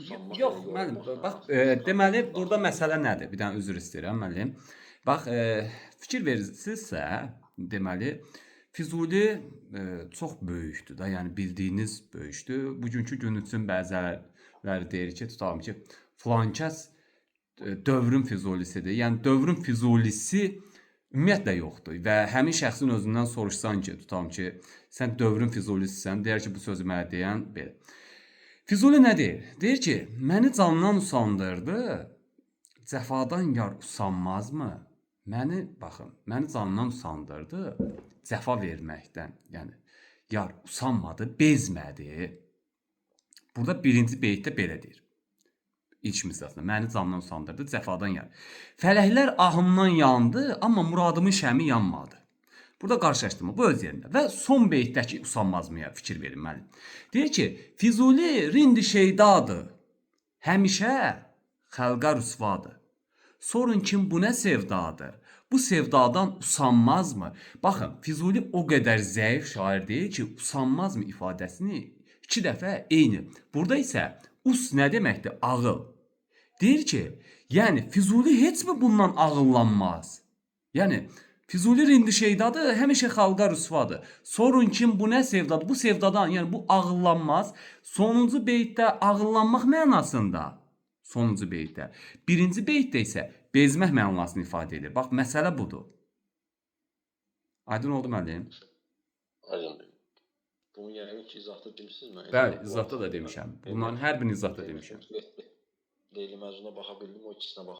Usanmaq Yox, elə müəllim, yorulmaqdan bax, asılıdır. deməli, Xatırlayın, burada baxın. məsələ nədir? Bir dənə üzr istəyirəm, müəllim. Bax, fikir verirsinizsə, deməli, Füzuli çox böyükdür da, yəni bildiyiniz böyükdür. Bugünkü gün üçün bəziləri deyir ki, tutalım ki, filankəs dövrün Füzulisidir. Yəni dövrün Füzulisi ümumiyyətlə yoxdur və həmin şəxsin özündən soruşsan ki, tutalım ki, sən dövrün Füzulisisən, deyər ki, bu sözü mənə deyən belə. Füzuli nə deyir? Deyir ki, məni candan usandırdı, cəfadan yar usanmazmı? Məni candan usandırdı, cəfa verməkdən. Yəni yar usanmadı, bezmədi. Burada birinci beytdə belə deyir. İlk misrasında məni candan usandırdı, cəfadan yar. Fələklər ahımdan yandı, amma muradımın şəmi yanmadı. Burada qarşılaşdırma bu öz yerində və son beytdəki usanmazmıya fikir verin müəllim. Deyir ki, Füzuli rindi şeydadır. Həmişə xalqa rüsvadır. Sorun kim bu nə sevdadır? Bu sevdadan usanmazmı? Baxın, Füzuli o qədər zəif şair deyir ki, usanmazmı ifadəsini iki dəfə eyni. Burada isə us nə deməkdir? Ağıl. Deyir ki, yəni Füzuli heç mi bundan ağıllanmaz? Yəni Füzuli rindi şeydadır, həmişə xalqa rüsvadır. Sorun kim bu nə sevdadır? Bu sevdadan, yəni bu ağıllanmaz. Sonuncu beytdə ağıllanmaq mənasında. Sonuncu beytdə. Birinci beytdə isə bezmək mənasını ifadə edir. Bax, məsələ budur. Aydın oldu müəllim? Aydındır. Bunu yəqin ki, izahda demisiniz. Mən Bəli, bu izahda da arada demişəm. Bunların hər birini izahda demək demişəm. Leyli Məcnun'a baxa bildim, o ikisinə baxa